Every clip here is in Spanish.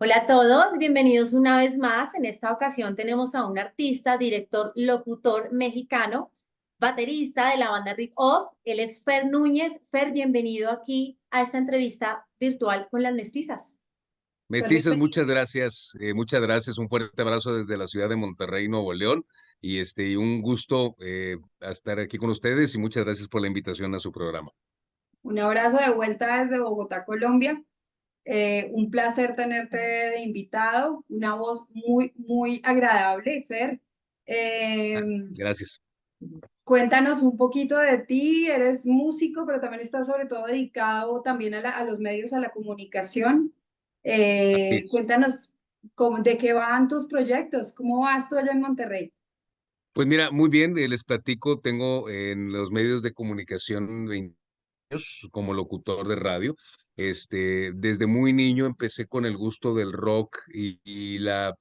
Hola a todos, bienvenidos una vez más. En esta ocasión tenemos a un artista, director, locutor mexicano, baterista de la banda Rip Off. Él es Fer Núñez. Fer, bienvenido aquí a esta entrevista virtual con las mestizas. Fer, Mestizas, muchas gracias, un fuerte abrazo desde la ciudad de Monterrey, Nuevo León, y un gusto estar aquí con ustedes y muchas gracias por la invitación a su programa. un abrazo de vuelta desde Bogotá, Colombia. Un placer tenerte de invitado, una voz muy, muy agradable, Fer. Eh, Gracias. Cuéntanos un poquito de ti, eres músico, pero también estás sobre todo dedicado también a los medios, a la comunicación. Así es. Cuéntanos de qué van tus proyectos, cómo vas tú allá en Monterrey. Pues mira, muy bien, les platico, tengo en los medios de comunicación 20 años como locutor de radio. Desde muy niño empecé con el gusto del rock y la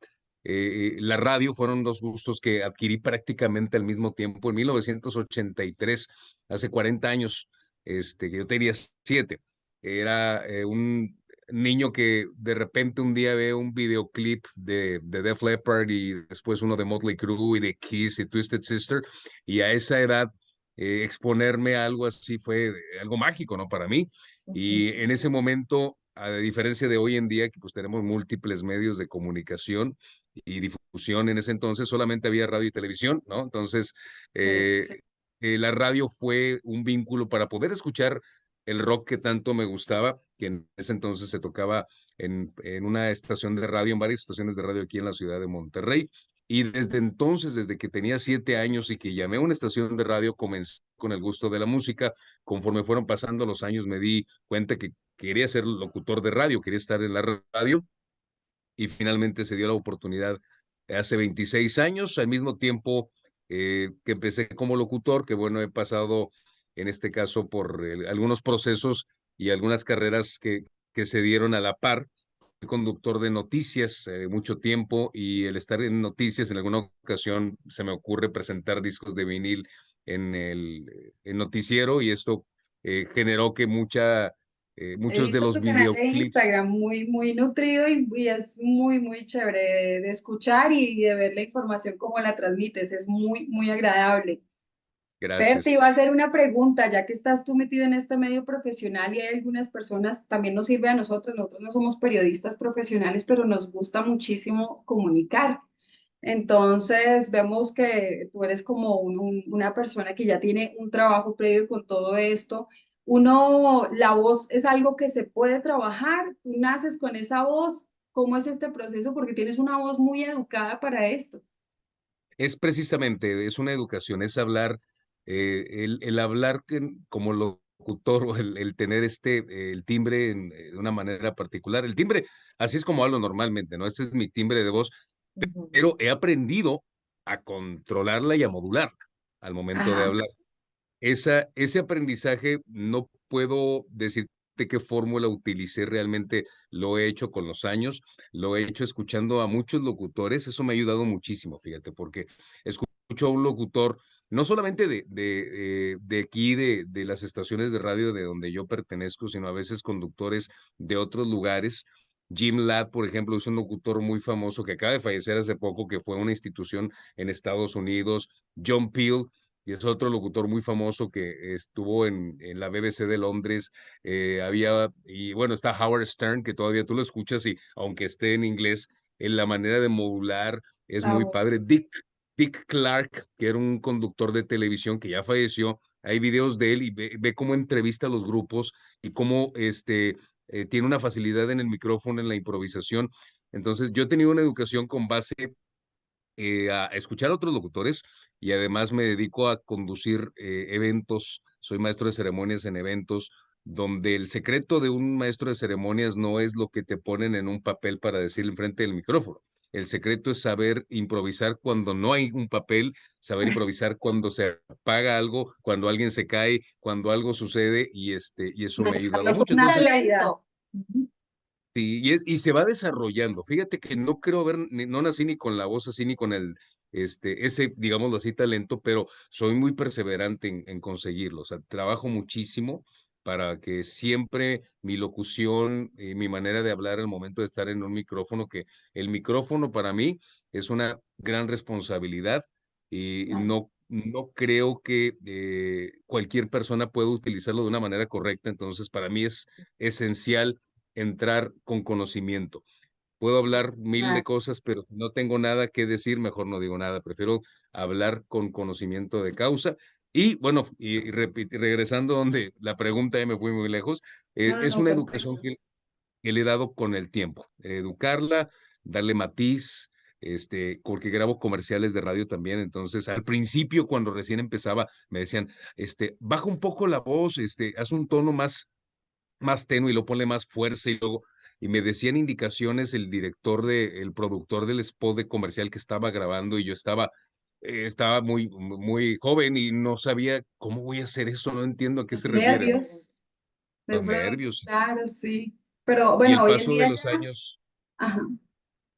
radio. Fueron dos gustos que adquirí prácticamente al mismo tiempo en 1983, hace 40 años, que yo tenía 7. Era un niño que de repente un día ve un videoclip de Def Leppard y después uno de Motley Crue y de Kiss y Twisted Sister, y a esa edad exponerme a algo así fue algo mágico, ¿no? Para mí. Y en ese momento, a diferencia de hoy en día, que pues tenemos múltiples medios de comunicación y difusión, en ese entonces solamente había radio y televisión, ¿no? Entonces, Sí. eh, la radio fue un vínculo para poder escuchar el rock que tanto me gustaba, que en ese entonces se tocaba en una estación de radio, en varias estaciones de radio aquí en la ciudad de Monterrey. Y desde entonces, desde que tenía 7 años y que llamé a una estación de radio, comencé con el gusto de la música. Conforme fueron pasando los años, me di cuenta que quería ser locutor de radio, quería estar en la radio, y finalmente se dio la oportunidad hace 26 años, al mismo tiempo que empecé como locutor, que bueno, he pasado en este caso por algunos procesos y algunas carreras que se dieron a la par. Fui conductor de noticias mucho tiempo, y el estar en noticias en alguna ocasión se me ocurre presentar discos de vinil en el noticiero, y esto generó que He muchos de visto los tu canal de videoclips. Instagram muy, muy nutrido y es muy, muy chévere de escuchar y de ver la información como la transmites. Es muy, muy agradable. Fer, te Gracias. iba a hacer una pregunta, ya que estás tú metido en este medio profesional y hay algunas personas, también nos sirve a nosotros no somos periodistas profesionales, pero nos gusta muchísimo comunicar. Entonces, vemos que tú eres como una persona que ya tiene un trabajo previo con todo esto. La voz es algo que se puede trabajar, tú naces con esa voz. ¿Cómo es este proceso? Porque tienes una voz muy educada para esto. Es precisamente, es una educación, es hablar, el hablar como locutor, o el tener el timbre de una manera particular. El timbre, así es como hablo normalmente, ¿no? Este es mi timbre de voz, Ujú. pero he aprendido a controlarla y a modularla al momento de Ajá. hablar. Ese aprendizaje no puedo decirte qué fórmula utilicé realmente, lo he hecho con los años, lo he hecho escuchando a muchos locutores. Eso me ha ayudado muchísimo, fíjate, porque escucho a un locutor, no solamente de aquí, de las estaciones de radio de donde yo pertenezco, sino a veces conductores de otros lugares. Jim Ladd, por ejemplo, es un locutor muy famoso que acaba de fallecer hace poco, que fue a una institución en Estados Unidos. John Peel, y es otro locutor muy famoso que estuvo en la BBC de Londres. Y bueno, está Howard Stern, que todavía tú lo escuchas, y aunque esté en inglés, en la manera de modular es La muy padre. voz. Dick Clark, que era un conductor de televisión que ya falleció, hay videos de él, y ve cómo entrevista a los grupos y cómo tiene una facilidad en el micrófono, en la improvisación. Entonces, yo he tenido una educación con base a escuchar a otros locutores, y además me dedico a conducir eventos. Soy maestro de ceremonias en eventos, donde el secreto de un maestro de ceremonias no es lo que te ponen en un papel para decir enfrente del micrófono. El secreto es saber improvisar cuando no hay un papel, saber improvisar cuando se apaga algo, cuando alguien se cae, cuando algo sucede, y eso me ha ayudado Manejarlo Es con mucho. un Entonces, naturalidad. talento. Ujú. sí, y se va desarrollando. Fíjate que no creo haber, no nací ni con la voz así, ni con ese, digámoslo así, talento, pero soy muy perseverante en conseguirlo. O sea, trabajo muchísimo, para que siempre mi locución y mi manera de hablar al momento de estar en un micrófono, que el micrófono para mí es una gran responsabilidad y Ah, no creo que cualquier persona pueda utilizarlo de una manera correcta, entonces para mí es esencial entrar con conocimiento. Puedo hablar mil de ah, cosas, pero si no tengo nada que decir, mejor no digo nada. Prefiero hablar con conocimiento de causa. Y bueno, regresando donde la pregunta ya me fui muy lejos, no, es no, una educación perfecto. que le he dado con el tiempo. Educarla, darle matiz, porque grabo comerciales de radio también. Entonces, al principio, cuando recién empezaba, me decían, baja un poco la voz, haz un tono más tenue y lo ponle más fuerza y luego, y me decían indicaciones el productor del spot de comercial que estaba grabando y yo estaba muy joven y no sabía cómo voy a hacer eso, no entiendo a qué Los se refiere, ¿no? nervios, de Los pronto, nervios claro, sí. Pero y bueno, el hoy en paso de día los ya, años. ajá.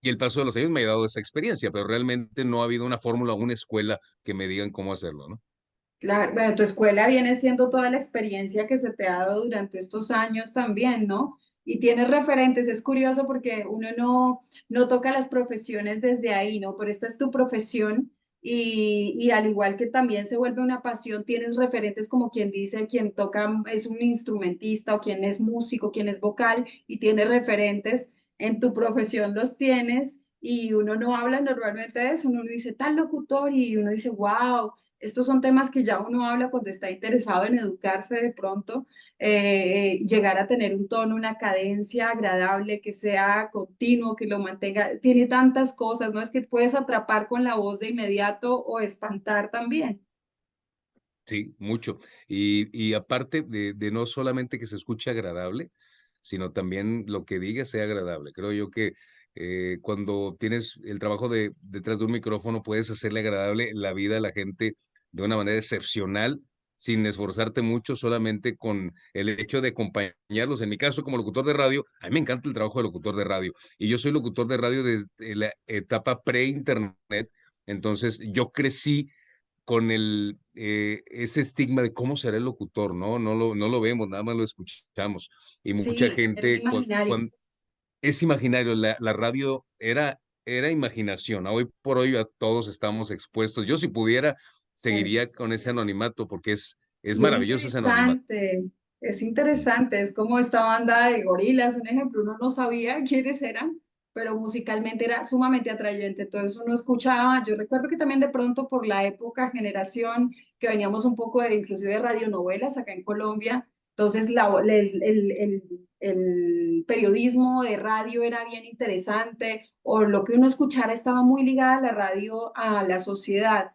Y el paso de los años me ha dado esa experiencia, pero realmente no ha habido una fórmula, una escuela que me digan cómo hacerlo, ¿no? Claro, bueno, tu escuela viene siendo toda la experiencia que se te ha dado durante estos años también, ¿no? Y tienes referentes, es curioso porque uno no toca las profesiones desde ahí, ¿no? Pero esta es tu profesión y al igual que también se vuelve una pasión, tienes referentes como quien dice, quien toca es un instrumentista o quien es músico, quien es vocal y tienes referentes, en tu profesión los tienes y uno no habla normalmente de eso, uno dice tal locutor y uno dice, wow. Estos son temas que ya uno habla cuando está interesado en educarse de pronto, llegar a tener un tono, una cadencia agradable, que sea continuo, que lo mantenga. Tiene tantas cosas, ¿no? Es que puedes atrapar con la voz de inmediato o espantar también. Sí, mucho. Y aparte de no solamente que se escuche agradable, sino también lo que diga sea agradable. Creo yo que cuando tienes el trabajo detrás de un micrófono, puedes hacerle agradable la vida a la gente de una manera excepcional, sin esforzarte mucho, solamente con el hecho de acompañarlos. En mi caso, como locutor de radio, a mí me encanta el trabajo de locutor de radio. Y yo soy locutor de radio desde la etapa pre-internet. Entonces, yo crecí con ese estigma de cómo será el locutor, ¿no? No lo vemos, nada más lo escuchamos. Y mucha Sí, es gente, imaginario. es imaginario, la radio era imaginación. Hoy por hoy a todos estamos expuestos. Yo si pudiera, seguiría Es, con ese anonimato porque es y maravilloso ese anonimato. es interesante, es como esta banda de gorilas, un ejemplo, uno no sabía quiénes eran, pero musicalmente era sumamente atrayente, entonces uno escuchaba, yo recuerdo que también de pronto por la época, generación, que veníamos un poco de inclusive de radionovelas acá en Colombia, entonces el periodismo de radio era bien interesante, o lo que uno escuchara estaba muy ligada a la radio, a la sociedad.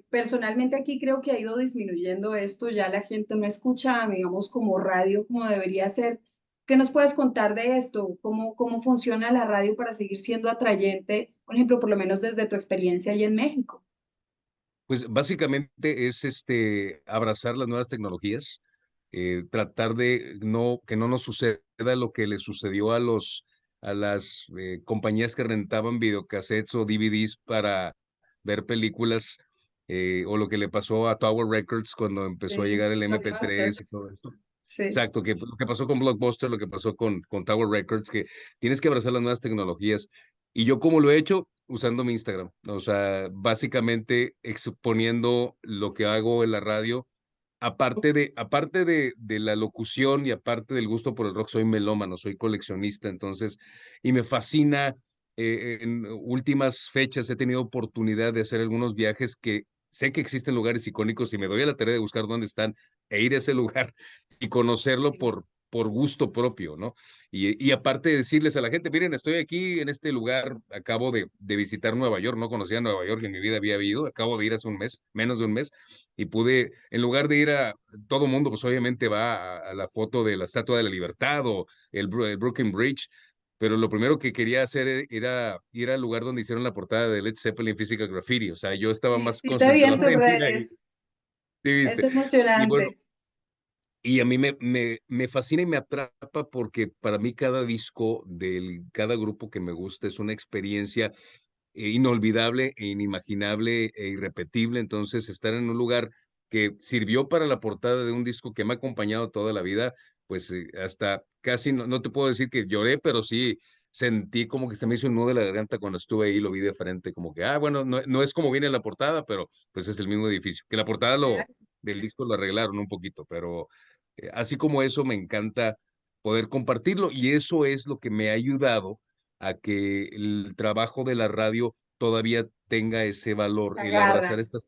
Personalmente aquí creo que ha ido disminuyendo esto, ya la gente no escucha, digamos, como radio como debería ser. ¿Qué nos puedes contar de esto? ¿Cómo funciona la radio para seguir siendo atrayente, por ejemplo, por lo menos desde tu experiencia allí en México? Pues básicamente es abrazar las nuevas tecnologías, tratar de que no nos suceda lo que le sucedió a las compañías que rentaban videocassettes o DVDs para ver películas, o lo que le pasó a Tower Records cuando empezó a Sí, llegar el Blockbuster, MP3 y todo esto. sí. Exacto, que lo que pasó con Blockbuster, lo que pasó con Tower Records, que tienes que abrazar las nuevas tecnologías. Y yo, ¿cómo lo he hecho? Usando mi Instagram. O sea, básicamente exponiendo lo que hago en la radio. Aparte de la locución y aparte del gusto por el rock, soy melómano, soy coleccionista, entonces, y me fascina. En últimas fechas he tenido oportunidad de hacer algunos viajes que sé que existen lugares icónicos y me doy a la tarea de buscar dónde están e ir a ese lugar y conocerlo por gusto propio, ¿no? Y aparte de decirles a la gente, miren, estoy aquí en este lugar, acabo de visitar Nueva York, no conocía Nueva York, en mi vida había ido, acabo de ir hace un mes, menos de un mes, y pude, en lugar de ir todo mundo, pues obviamente va a la foto de la Estatua de la Libertad o el Brooklyn Bridge, pero lo primero que quería hacer era ir al lugar donde hicieron la portada de Led Zeppelin Physical Graffiti, o sea, yo estaba Sí, más sí te vi en concentrado tus en ir ahí, redes, ¿sí es viste? Y bueno, emocionante. y a mí me fascina y me atrapa porque para mí cada disco cada grupo que me gusta es una experiencia inolvidable e inimaginable e irrepetible. Entonces, estar en un lugar que sirvió para la portada de un disco que me ha acompañado toda la vida, pues hasta casi, no te puedo decir que lloré, pero sí sentí como que se me hizo un nudo de la garganta cuando estuve ahí, lo vi de frente, como que, bueno, no es como viene en la portada, pero pues es el mismo edificio. Que la portada del disco lo arreglaron un poquito, pero así como eso me encanta poder compartirlo y eso es lo que me ha ayudado a que el trabajo de la radio todavía tenga ese valor, el abrazar Agarra.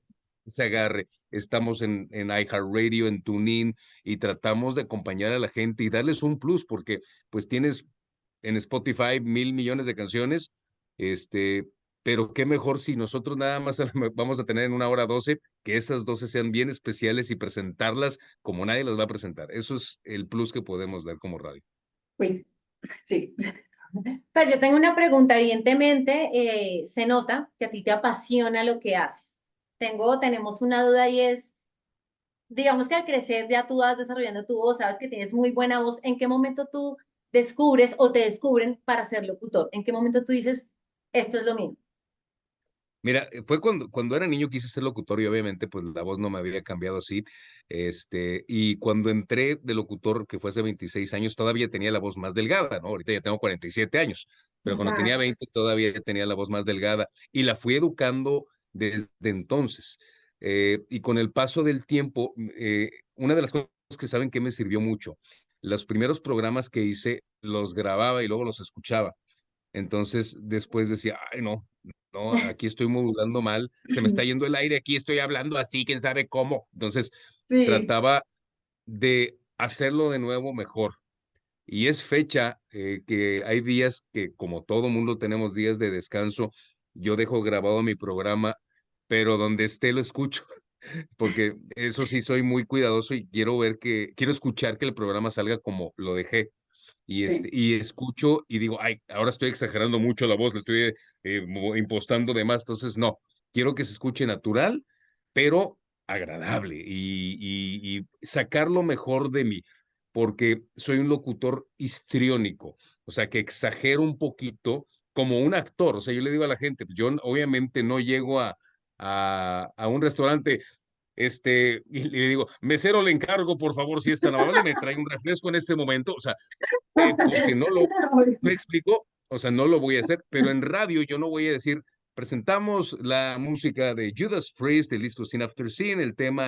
se agarre. Estamos en iHeartRadio, en TuneIn, y tratamos de acompañar a la gente y darles un plus, porque pues tienes en Spotify 1,000,000,000 de canciones, pero qué mejor si nosotros nada más vamos a tener en 1 hora 12, que esas 12 sean bien especiales y presentarlas como nadie las va a presentar. Eso es el plus que podemos dar como radio. Uy, sí. Pero yo tengo una pregunta, evidentemente se nota que a ti te apasiona lo que haces. Tenemos una duda y es, digamos que al crecer ya tú vas desarrollando tu voz, sabes que tienes muy buena voz. ¿En qué momento tú descubres o te descubren para ser locutor? ¿En qué momento tú dices, esto es lo mío? Mira, fue cuando era niño quise ser locutor y obviamente pues la voz no me había cambiado así. Y cuando entré de locutor, que fue hace 26 años, todavía tenía la voz más delgada, ¿no? Ahorita ya tengo 47 años, pero cuando tenía Ajá. 20 todavía tenía la voz más delgada y la fui educando desde entonces. Y con el paso del tiempo, una de las cosas que saben que me sirvió mucho, los primeros programas que hice los grababa y luego los escuchaba. Entonces después decía, ay, no, aquí estoy modulando mal, se me está yendo el aire, aquí estoy hablando así, quién sabe cómo. Entonces Sí, trataba de hacerlo de nuevo mejor. Y es fecha que hay días que, como todo mundo tenemos días de descanso, yo dejo grabado mi programa, pero donde esté lo escucho, porque eso sí soy muy cuidadoso y quiero escuchar que el programa salga como lo dejé. sí. Y escucho y digo, ay, ahora estoy exagerando mucho la voz, le estoy impostando de más, entonces no, quiero que se escuche natural, pero agradable y sacar lo mejor de mí, porque soy un locutor histriónico, o sea, que exagero un poquito como un actor, o sea, yo le digo a la gente, yo obviamente no llego a un restaurante, y le digo, mesero, le encargo, por favor, si es tan amable, me trae un refresco en este momento, o sea, porque ¿me explico? O sea, no lo voy a hacer, pero en radio yo no voy a decir, presentamos la música de Judas Priest, de Listo Sin After Sin, el tema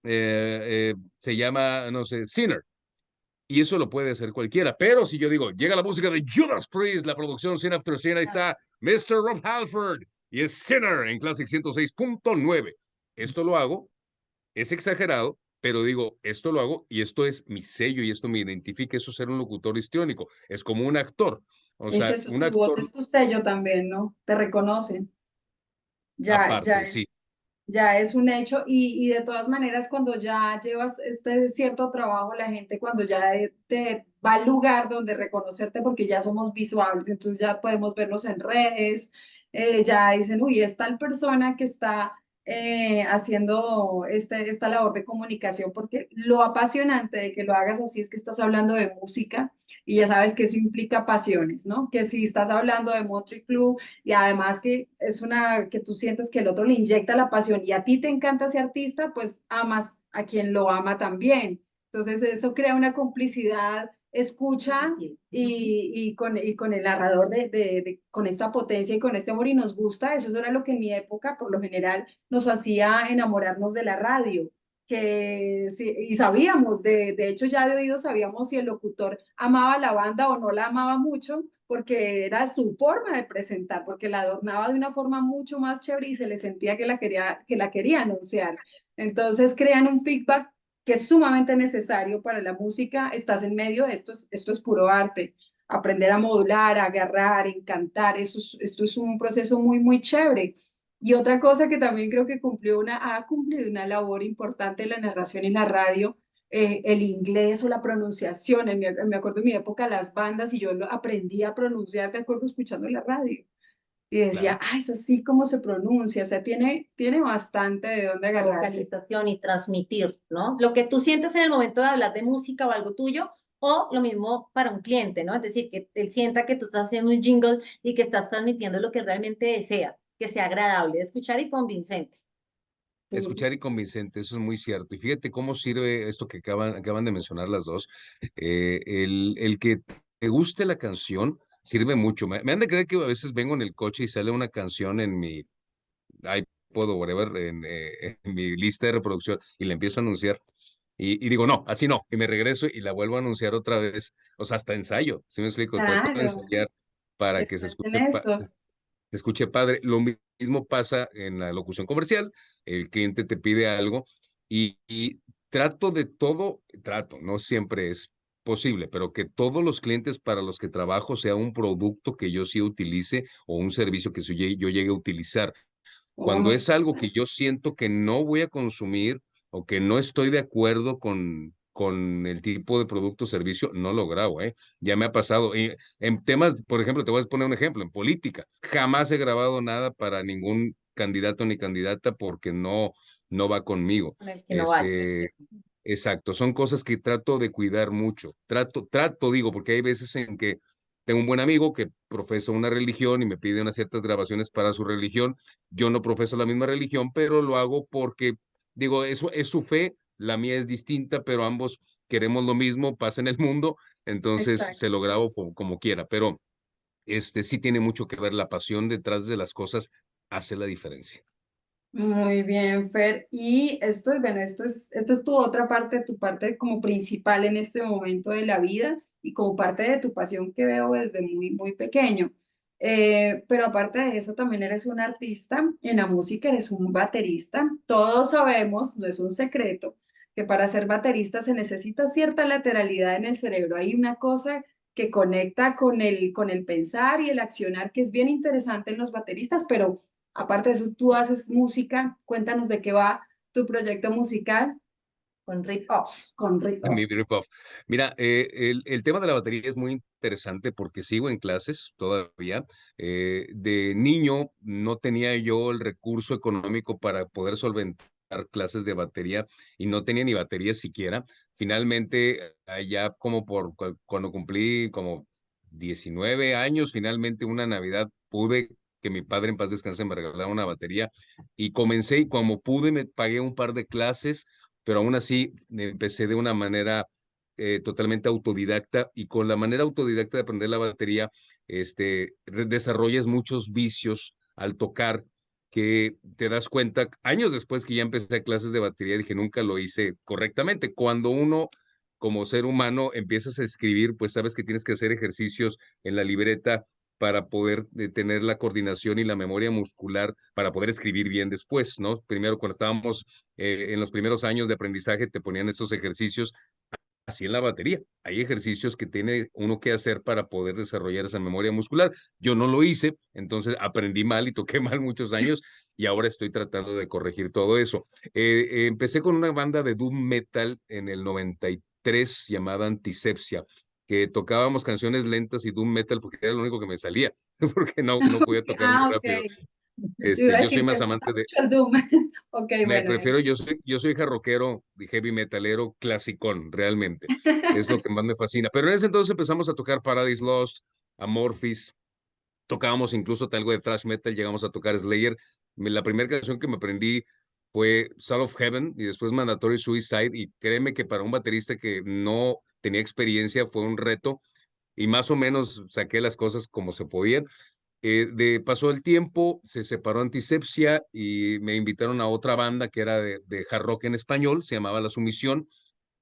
se llama, no sé, Sinner, y eso lo puede hacer cualquiera, pero si yo digo, llega la música de Judas Priest, la producción Sin After Sin, ahí está Mr. Rob Halford, y es Sinner en Classic 106.9. Esto lo hago, es exagerado, pero digo, esto lo hago y esto es mi sello y esto me identifica, eso es ser un locutor histriónico, es como un actor, o Es sea, eso, un tu voz actor es tu sello también, ¿no? Te reconocen. aparte, sí, Ya es un hecho y de todas maneras cuando ya llevas este cierto trabajo, la gente cuando ya te va al lugar donde reconocerte porque ya somos visuales, entonces ya podemos vernos en redes, ya dicen, uy, es tal persona que está haciendo esta labor de comunicación, porque lo apasionante de que lo hagas así es que estás hablando de música y ya sabes que eso implica pasiones, ¿no? Que si estás hablando de Motley Crue y además que es una que tú sientes que el otro le inyecta la pasión y a ti te encanta ese artista, pues amas a quien lo ama también. Entonces eso crea una complicidad, escucha y con el narrador con esta potencia y con este amor y nos gusta, eso era lo que en mi época por lo general nos hacía enamorarnos de la radio. Que, sí, y sabíamos, de hecho ya de oído sabíamos si el locutor amaba la banda o no la amaba mucho, porque era su forma de presentar, porque la adornaba de una forma mucho más chévere y se le sentía que la quería anunciar. Entonces crean un feedback que es sumamente necesario para la música. Estás en medio, esto es puro arte. Aprender a modular, a agarrar, encantar, esto es un proceso muy, muy chévere. Y otra cosa que también creo que ha cumplido una labor importante en la narración y la radio, el inglés o la pronunciación. Me acuerdo en mi época las bandas y yo lo aprendí a pronunciar de acuerdo escuchando la radio. Y decía, claro. ah, es así como se pronuncia. O sea, tiene bastante de dónde La agarrarse. vocalización y transmitir, ¿no? Lo que tú sientes en el momento de hablar de música o algo tuyo, o lo mismo para un cliente, ¿no? Es decir, que él sienta que tú estás haciendo un jingle y que estás transmitiendo lo que realmente desea, que sea agradable de escuchar y convincente. Sí. escuchar y convincente, eso es muy cierto. Y fíjate cómo sirve esto que acaban de mencionar las dos. El que te guste la canción sirve mucho. Me han de creer que a veces vengo en el coche y sale una canción en mi iPod o whatever, en mi lista de reproducción y la empiezo a anunciar. Y digo, no, así no. Y me regreso y la vuelvo a anunciar otra vez. O sea, hasta ensayo, ¿sí me explico? Trato de Claro, ensayar para que estás en eso. se escuche padre. Lo mismo pasa en la locución comercial. El cliente te pide algo y trato de todo, no siempre es posible, pero que todos los clientes para los que trabajo sea un producto que yo sí utilice o un servicio que yo llegue a utilizar. Cuando Oh, es algo que yo siento que no voy a consumir o que no estoy de acuerdo con el tipo de producto o servicio, no lo grabo, ¿eh? Ya me ha pasado. Y en temas, por ejemplo, te voy a poner un ejemplo, en política, jamás he grabado nada para ningún candidato ni candidata porque no va conmigo. Con el que no vale. Exacto, son cosas que trato de cuidar mucho. Digo, porque hay veces en que tengo un buen amigo que profesa una religión y me pide unas ciertas grabaciones para su religión. Yo no profeso la misma religión, pero lo hago porque, digo, eso es su fe, la mía es distinta, pero ambos queremos lo mismo, pasa en el mundo, entonces exacto. se lo grabo como quiera, pero sí tiene mucho que ver, la pasión detrás de las cosas hace la diferencia. Muy bien, Fer. Y esto, bueno, esta es tu otra parte, tu parte como principal en este momento de la vida y como parte de tu pasión que veo desde muy, muy pequeño. Pero aparte de eso, también eres un artista, en la música eres un baterista. Todos sabemos, no es un secreto, que para ser baterista se necesita cierta lateralidad en el cerebro. Hay una cosa que conecta con el pensar y el accionar que es bien interesante en los bateristas, pero aparte de eso, tú haces música. Cuéntanos de qué va tu proyecto musical Con Rip Off. con Rick Mi Off. ripoff. Mira, el tema de la batería es muy interesante porque sigo en clases todavía. De niño no tenía yo el recurso económico para poder solventar clases de batería y no tenía ni batería siquiera. Finalmente, allá como cuando cumplí como 19 años, finalmente una Navidad pude que mi padre en paz descanse me regalara una batería y comencé y como pude me pagué un par de clases, pero aún así empecé de una manera totalmente autodidacta y con la manera autodidacta de aprender la batería, desarrollas muchos vicios al tocar que te das cuenta años después que ya empecé a clases de batería, dije, nunca lo hice correctamente. Cuando uno como ser humano empiezas a escribir, pues sabes que tienes que hacer ejercicios en la libreta para poder tener la coordinación y la memoria muscular para poder escribir bien después, ¿no? Primero, cuando estábamos en los primeros años de aprendizaje, te ponían esos ejercicios así en la batería. Hay ejercicios que tiene uno que hacer para poder desarrollar esa memoria muscular. Yo no lo hice, entonces aprendí mal y toqué mal muchos años y ahora estoy tratando de corregir todo eso. Empecé con una banda de doom metal en el 93 llamada Antisepsia, que tocábamos canciones lentas y doom metal porque era lo único que me salía, porque no podía tocar muy Ok. rápido. Yo iba a Yo soy decir, ¿te más gusta amante de, mucho el Doom? Ok, me bueno. prefiero, yo soy rockero, heavy metalero, clasicón, realmente. Es lo que más me fascina. Pero en ese entonces empezamos a tocar Paradise Lost, Amorphis, tocábamos incluso algo de thrash metal, llegamos a tocar Slayer. La primera canción que me aprendí fue Soul of Heaven y después Mandatory Suicide. Y créeme que para un baterista que no tenía experiencia fue un reto y más o menos saqué las cosas como se podían. Pasó el tiempo, se separó Antisepsia y me invitaron a otra banda que era de hard rock en español, se llamaba La Sumisión,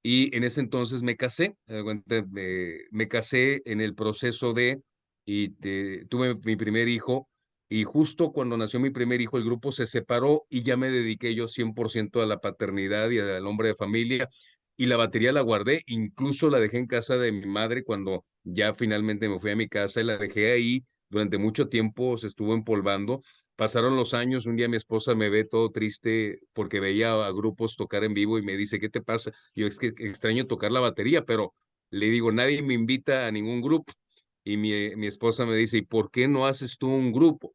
y en ese entonces me casé, me casé en el proceso tuve mi primer hijo, y justo cuando nació mi primer hijo, el grupo se separó y ya me dediqué yo 100% a la paternidad y al hombre de familia, y la batería la guardé, incluso la dejé en casa de mi madre cuando ya finalmente me fui a mi casa y la dejé ahí durante mucho tiempo, se estuvo empolvando. Pasaron los años, un día mi esposa me ve todo triste porque veía a grupos tocar en vivo y me dice, ¿qué te pasa? Yo es que extraño tocar la batería, pero le digo, nadie me invita a ningún grupo. Y mi esposa me dice, ¿y por qué no haces tú un grupo?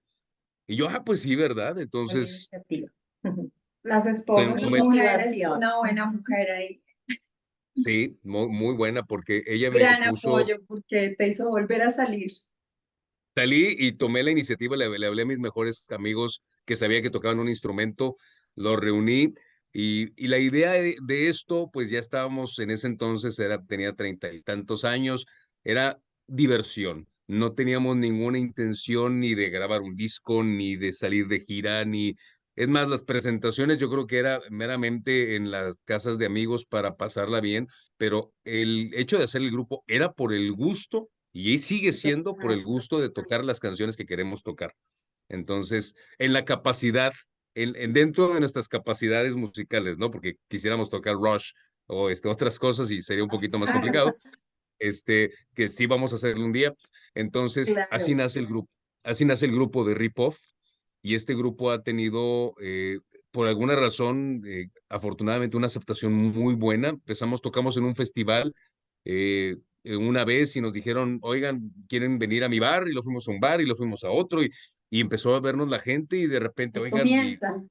Y yo, pues sí, ¿verdad? Buena Entonces, iniciativa. Las bueno, esposas Mi son mujeres, motivación. una buena mujer ahí. sí, muy buena porque ella me Gran puso. apoyo porque te hizo volver a salir. Salí y tomé la iniciativa, le hablé a mis mejores amigos que sabía que tocaban un instrumento. los reuní y la idea de esto, pues ya estábamos en ese entonces, tenía 30 y tantos años, era diversión. No teníamos ninguna intención ni de grabar un disco, ni de salir de gira, ni... Es más, las presentaciones yo creo que era meramente en las casas de amigos para pasarla bien, pero el hecho de hacer el grupo era por el gusto y sigue siendo por el gusto de tocar las canciones que queremos tocar. Entonces, en la capacidad, dentro de nuestras capacidades musicales, ¿no? Porque quisiéramos tocar Rush o otras cosas y sería un poquito más Claro, complicado, que sí vamos a hacerlo un día. Entonces, claro. así nace el grupo de Rip Off, y este grupo ha tenido, por alguna razón, afortunadamente, una aceptación muy buena. Tocamos en un festival una vez y nos dijeron, oigan, ¿quieren venir a mi bar? Y lo fuimos a un bar y lo fuimos a otro y empezó a vernos la gente y de repente, Ahí oigan, ¿y comienza.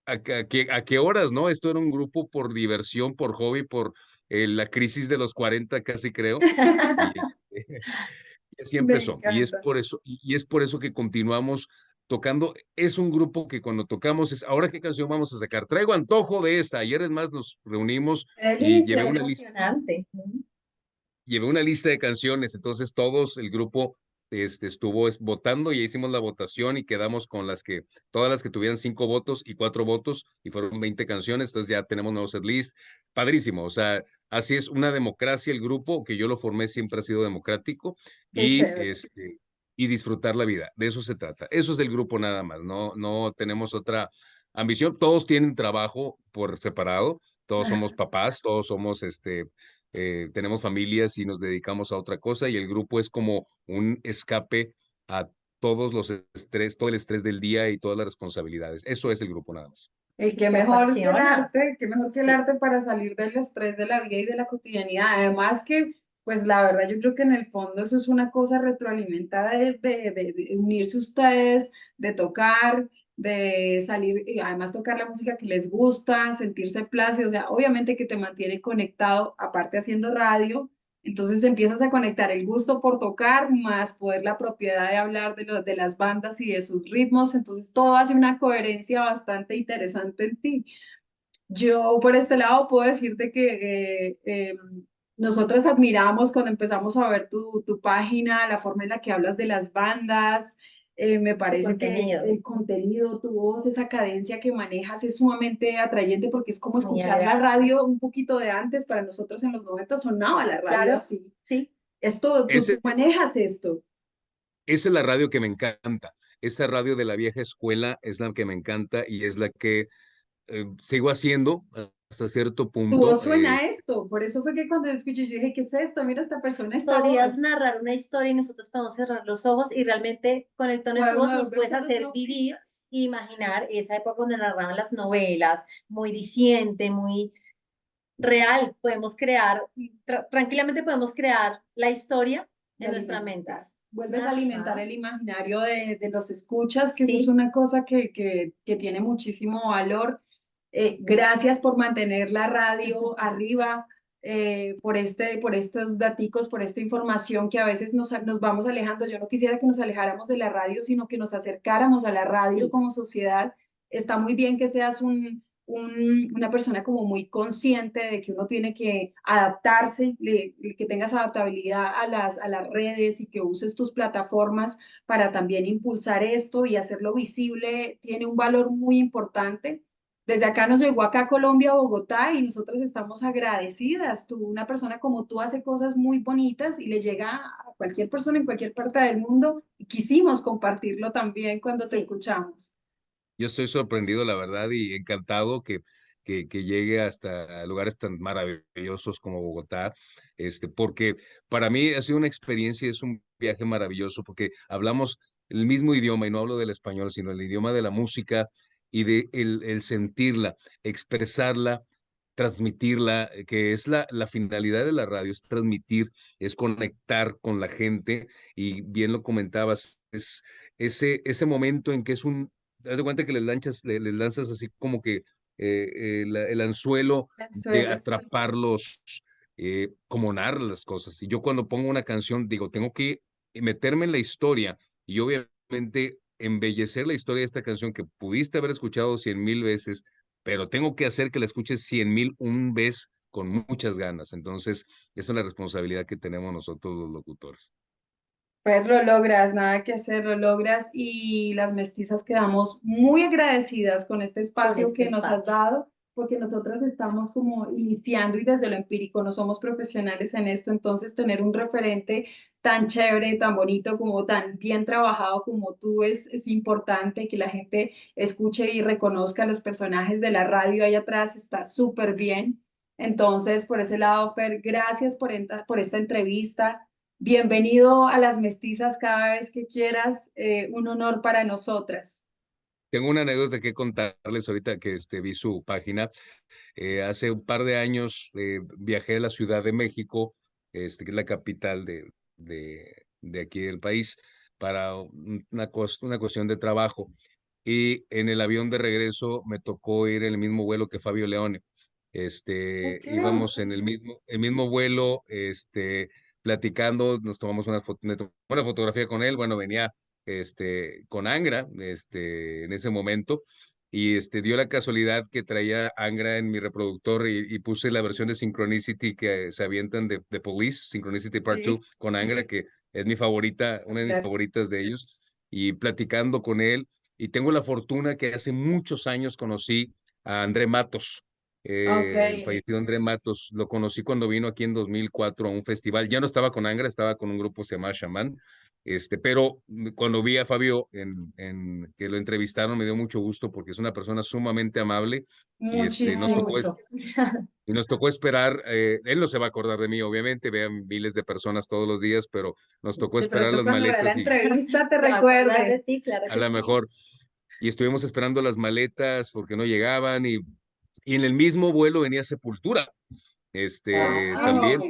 a qué horas, no? Esto era un grupo por diversión, por hobby, por la crisis de los 40 casi creo. Y, y así Me empezó. Y es encanta. por eso, y es por eso que continuamos tocando. Es un grupo que cuando tocamos es, ¿ahora qué canción vamos a sacar? Traigo antojo de esta. Ayer es más nos reunimos Qué y Qué delicia. emocionante. llevé una lista de canciones, entonces todos, el grupo, estuvo votando y hicimos la votación y quedamos con todas las que tuvieran 5 votos y 4 votos, y fueron 20 canciones, entonces ya tenemos nuevo setlist, padrísimo, o sea, así es una democracia, el grupo, que yo lo formé siempre ha sido democrático, Qué y, chévere. y disfrutar la vida, de eso se trata, eso es del grupo nada más, no tenemos otra ambición, todos tienen trabajo por separado, todos somos papás, todos somos tenemos familias y nos dedicamos a otra cosa, y el grupo es como un escape a todos los estrés, todo el estrés del día y todas las responsabilidades. Eso es el grupo nada más. El que Te mejor que el apasiona. arte, qué mejor que el Sí, arte para salir del estrés de la vida y de la cotidianidad. Además que, pues la verdad, yo creo que en el fondo eso es una cosa retroalimentada de unirse ustedes, de tocar, de salir y además tocar la música que les gusta, sentirse plácido. O sea, obviamente que te mantiene conectado, aparte haciendo radio. Entonces empiezas a conectar el gusto por tocar más poder la propiedad de hablar de las bandas y de sus ritmos. Entonces todo hace una coherencia bastante interesante en ti. Yo por este lado puedo decirte que nosotras admiramos cuando empezamos a ver tu página, la forma en la que hablas de las bandas. Me tu parece que contenido. el contenido, tu voz, esa cadencia que manejas es sumamente atrayente porque es como Muy escuchar la agradable. radio un poquito de antes. Para nosotros en los 90 sonaba la radio Claro, así. sí. Esto, tú Ese, manejas esto. esa es la radio que me encanta. Esa radio de la vieja escuela es la que me encanta y es la que sigo haciendo hasta cierto Tu punto. voz suena a esto. Por eso fue que cuando escuché, yo dije, ¿qué es esto? Mira esta persona, esta Podrías voz. narrar una historia y nosotros podemos cerrar los ojos y realmente con el tono de tu voz Podemos nos puedes verse las hacer vivir notitas. e imaginar esa época donde narraban las novelas, muy diciente, muy real. Podemos crear, tranquilamente podemos crear la historia De en nuestras alimentar. mentes. Vuelves a alimentar Ajá, el imaginario de los escuchas, que eso es sí, una cosa que tiene muchísimo valor. Gracias por mantener la radio arriba, por estos daticos, por esta información que a veces nos vamos alejando. Yo no quisiera que nos alejáramos de la radio, sino que nos acercáramos a la radio sí, como sociedad. Está muy bien que seas una persona como muy consciente de que uno tiene que adaptarse, que tengas adaptabilidad a las redes y que uses tus plataformas para también impulsar esto y hacerlo visible, tiene un valor muy importante. Desde acá nos llegó acá a Colombia, a Bogotá, y nosotros estamos agradecidas. Tú, una persona como tú hace cosas muy bonitas y le llega a cualquier persona en cualquier parte del mundo y quisimos compartirlo también cuando te sí. escuchamos. Yo estoy sorprendido, la verdad, y encantado que llegue hasta lugares tan maravillosos como Bogotá, porque para mí ha sido una experiencia, es un viaje maravilloso, porque hablamos el mismo idioma, y no hablo del español, sino el idioma de la música y de el sentirla, expresarla, transmitirla, que es la finalidad de la radio, es transmitir, es conectar con la gente, y bien lo comentabas, es ese momento en que es haz de cuenta que les lanzas así como que el anzuelo de Suelo, sí. atraparlos, como narra las cosas. Y yo cuando pongo una canción, digo, tengo que meterme en la historia y obviamente embellecer la historia de esta canción que pudiste haber escuchado 100,000 veces, pero tengo que hacer que la escuches 100,001 vez con muchas ganas. Entonces, esa es la responsabilidad que tenemos nosotros los locutores. Pues lo logras, nada que hacer, lo logras y las mestizas quedamos muy agradecidas con este Con espacio este que nos has espacio. dado, porque nosotras estamos como iniciando y desde lo empírico no somos profesionales en esto, entonces tener un referente tan chévere, tan bonito, como tan bien trabajado como tú es importante que la gente escuche y reconozca los personajes de la radio ahí atrás, está súper bien. Entonces, por ese lado, Fer, gracias por esta entrevista. Bienvenido a las mestizas cada vez que quieras, un honor para nosotras. Tengo una anécdota que contarles ahorita que vi su página. Hace un par de años viajé a la Ciudad de México, que es la capital de aquí del país, para una cuestión de trabajo. Y en el avión de regreso me tocó ir en el mismo vuelo que Fabio Leone. Ok. Íbamos en el mismo vuelo, platicando, nos tomamos me tomé una fotografía con él. Bueno, venía con Angra, en ese momento, y dio la casualidad que traía Angra en mi reproductor y puse la versión de Synchronicity que se avientan de Police, Synchronicity Part 2 Sí, con Angra, que es mi favorita, una de mis claro. favoritas de ellos, y platicando con él. Y tengo la fortuna que hace muchos años conocí a André Matos, Ok. el fallecido André Matos. Lo conocí cuando vino aquí en 2004 a un festival. Ya no estaba con Angra, estaba con un grupo que se llama Shaman. Pero cuando vi a Fabio en que lo entrevistaron, me dio mucho gusto porque es una persona sumamente amable y Ay, mucho. nos tocó esperar. Él no se va a acordar de mí, obviamente, vean miles de personas todos los días, pero nos tocó De esperar pronto las cuando vea la maletas y entrevista te Se va a acordar de recuerde. ti, claro a que lo sí. mejor, y estuvimos esperando las maletas porque no llegaban y en el mismo vuelo venía Sepultura, Wow. también,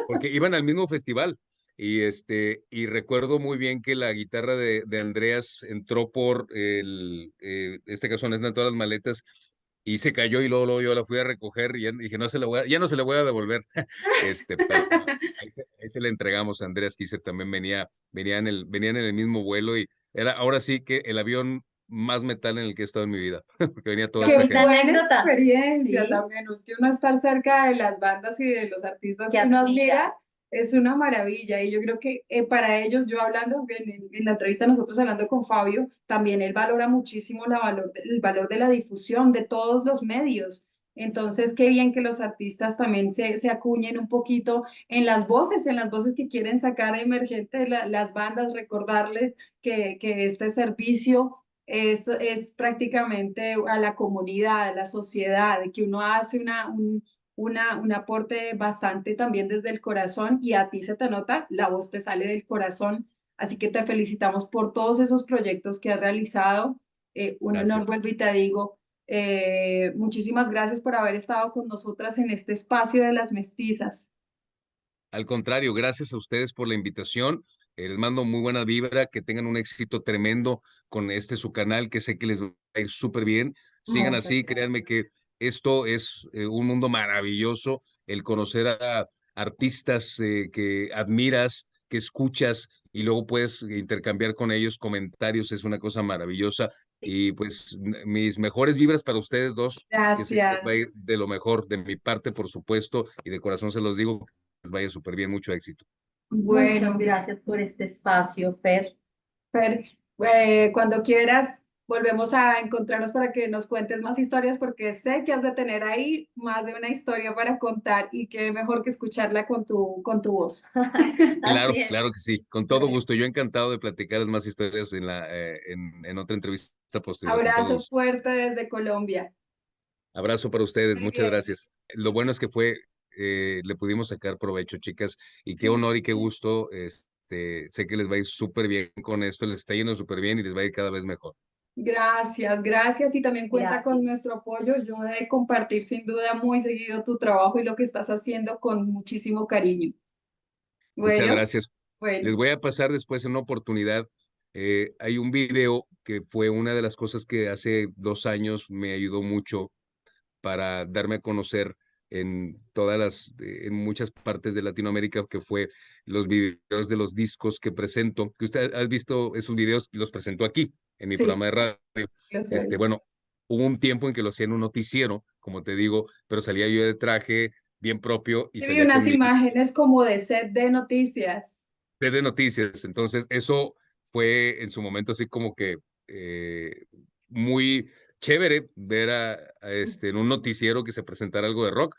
porque iban al mismo festival. Y recuerdo muy bien que la guitarra de Andreas entró por este caso no todas las maletas y se cayó y luego yo la fui a recoger y ya dije, ya no se la voy a devolver. Pero no, ahí se la entregamos a Andreas Kisser, también venían en el mismo vuelo y era ahora sí que el avión más metal en el que he estado en mi vida, porque venía toda Qué esta Qué bonita gente. buena anécdota. experiencia Sí, también. Es que uno estar cerca de las bandas y de los artistas que que uno admira. admira es una maravilla. Y yo creo que para ellos, yo hablando en la entrevista, nosotros hablando con Fabio, también él valora muchísimo el valor de la difusión de todos los medios. Entonces, qué bien que los artistas también se acuñen un poquito en las voces que quieren sacar emergente las bandas, recordarles que este servicio es prácticamente a la comunidad, a la sociedad, que uno hace un aporte bastante también desde el corazón y a ti se te nota, la voz te sale del corazón. Así que te felicitamos por todos esos proyectos que has realizado. Un honor, Gracias. vuelvo y te digo. Muchísimas gracias por haber estado con nosotras en este espacio de las mestizas. Al contrario, gracias a ustedes por la invitación. Les mando muy buena vibra, que tengan un éxito tremendo con su canal, que sé que les va a ir súper bien. Sigan Muchas así, créanme gracias. que esto es un mundo maravilloso, el conocer a artistas que admiras, que escuchas y luego puedes intercambiar con ellos comentarios, es una cosa maravillosa. Y pues mis mejores vibras para ustedes dos, que sé que les va a Gracias. ir de lo mejor de mi parte, por supuesto, y de corazón se los digo, les vaya súper bien, mucho éxito. Muchas Bueno. gracias por este espacio, Fer. Fer, cuando quieras, volvemos a encontrarnos para que nos cuentes más historias, porque sé que has de tener ahí más de una historia para contar y qué mejor que escucharla con tu voz. Así Claro, es. claro que sí, con todo Bueno, gusto. Yo encantado de platicar más historias en otra entrevista posterior, con todo abrazo gusto. fuerte desde Colombia. Abrazo para ustedes, Muy muchas bien. gracias. Lo bueno es que le pudimos sacar provecho, chicas, y qué honor y qué gusto. Sé que les va a ir súper bien con esto, les está yendo súper bien y les va a ir cada vez mejor. Gracias, gracias y también cuenta con nuestro Gracias. apoyo. Yo he de compartir sin duda muy seguido tu trabajo y lo que estás haciendo con muchísimo cariño. Muchas Bueno, gracias. Les bueno, voy a pasar después en una oportunidad. Hay un video que fue una de las cosas que hace 2 años me ayudó mucho para darme a conocer en en muchas partes de Latinoamérica, que fue los videos de los discos que presento, que usted ha visto esos videos, los presento aquí, en mi Sí, programa de radio. los he visto. Bueno, hubo un tiempo en que lo hacía en un noticiero, como te digo, pero salía yo de traje bien propio y Sí, vi salía unas con mi imágenes como de set de noticias. sed de noticias. Entonces, eso fue en su momento así como que muy chévere ver en un noticiero que se presentara algo de rock.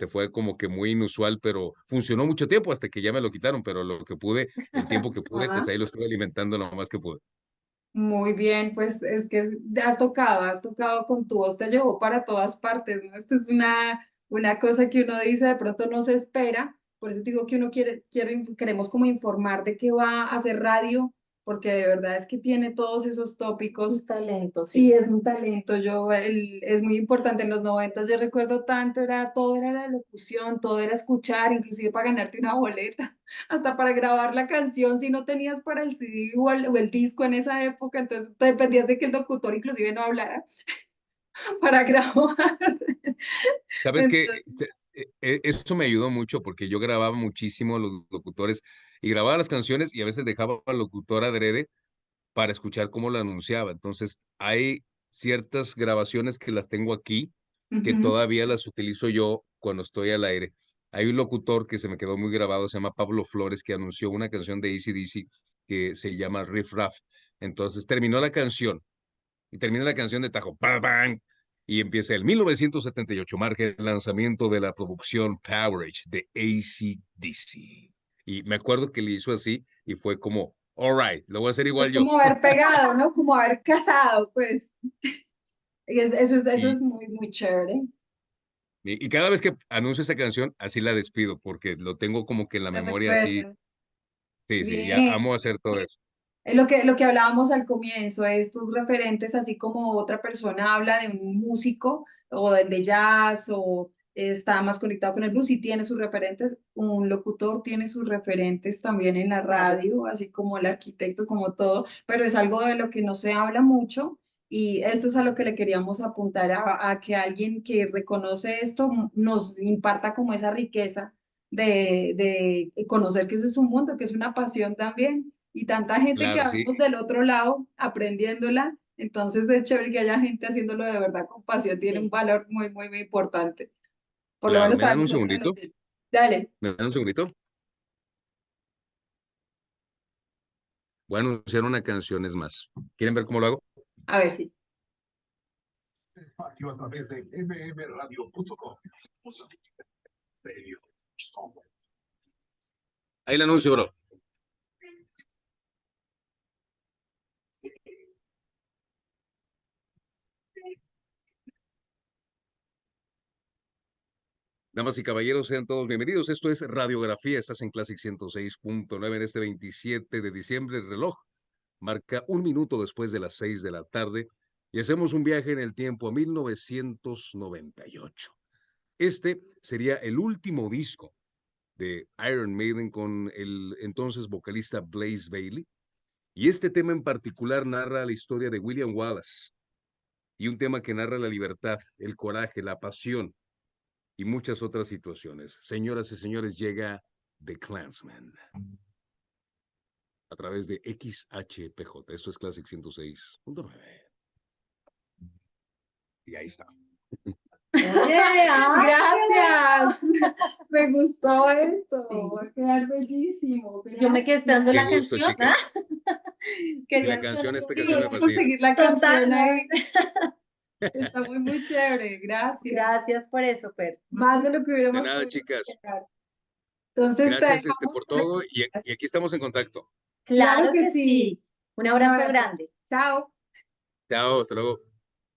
Fue como que muy inusual, pero funcionó mucho tiempo hasta que ya me lo quitaron, pero lo que pude, el tiempo que pude, pues Ah, ahí lo estuve alimentando lo más que pude. muy bien, pues es que has tocado con tu voz, te llevó para todas partes, ¿no? Esto es una cosa que uno dice, de pronto no se espera, por eso digo que uno queremos como informar de qué va a hacer radio, porque de verdad es que tiene todos esos Un tópicos. talento, Sí, sí. es un talento. Es muy importante. En los 90 yo recuerdo tanto, todo era la locución, todo era escuchar, inclusive para ganarte una boleta, hasta para grabar la canción, si no tenías para el CD o el disco en esa época, entonces te dependías de que el locutor inclusive no hablara para grabar. Sabes que Entonces, eso me ayudó mucho porque yo grababa muchísimo los locutores y grababa las canciones y a veces dejaba al locutor adrede para escuchar cómo lo anunciaba. Entonces, hay ciertas grabaciones que las tengo aquí, que ujú, todavía las utilizo yo cuando estoy al aire. Hay un locutor que se me quedó muy grabado, se llama Pablo Flores, que anunció una canción de AC/DC que se llama Riff Raff. Entonces, terminó la canción y termina la canción de tajo, ¡bam, bam! Y empieza el 1978, marca el lanzamiento de la producción Powerage de AC/DC. Y me acuerdo que le hizo así y fue como, all right, lo voy a hacer es igual yo. como haber pegado, ¿no? Como haber casado, pues. Eso Y, es muy, muy chévere. y cada vez que anuncio esa canción, así la despido, porque lo tengo como que en la De memoria así. recuerdo. Sí, sí, ya Bien. amo hacer todo eso. Es lo que hablábamos al comienzo, estos referentes, así como otra persona habla de un músico o del de jazz o está más conectado con el blues y tiene sus referentes, un locutor tiene sus referentes también en la Claro. radio, así como el arquitecto, como todo, pero es algo de lo que no se habla mucho y esto es a lo que le queríamos apuntar a que alguien que reconoce esto nos imparta como esa riqueza de conocer que ese es un mundo, que es una pasión también y tanta gente que Claro, sí. vemos del otro lado aprendiéndola. Entonces es chévere que haya gente haciéndolo de verdad con pasión, tiene un Sí. valor muy, muy, muy importante. Por lo Claro, menos ¿me para dan un nosotros lo segundito? tiene. Dale, ¿Me dan un segundito? Voy a anunciar una canción, es más. ¿Quieren ver cómo lo hago? a ver si. Espacio a través de mmradio.com. Ahí el anuncio, bro. Damas y caballeros, sean todos bienvenidos. Esto es Radiografía. Estás en Classic 106.9 en este 27 de diciembre. El reloj marca un minuto después de las 6 de la tarde y hacemos un viaje en el tiempo a 1998. Este sería el último disco de Iron Maiden con el entonces vocalista Blaze Bayley. Y este tema en particular narra la historia de William Wallace y un tema que narra la libertad, el coraje, la pasión y muchas otras situaciones. Señoras y señores, llega The Clansman a través de XHPJ. Esto es Classic 106.9. Y ahí está. Oye, ay, Gracias, me gustó esto, sí. va a quedar bellísimo. Yo me quedé esperando Qué la gusto, canción, ¿ah? chicas. Y la Quería canción, hacerlo. esta Sí, canción voy me a fascina. conseguir la canción ahí. Totalmente. Está muy, muy chévere, gracias. Gracias por eso, Fer. Más de lo que De hubiéramos nada, podido chicas. esperar. Entonces, te Gracias dejamos. por todo y aquí estamos en contacto. Claro Claro que que sí. sí. Un Un abrazo abrazo. grande. Chao. Chao, hasta luego.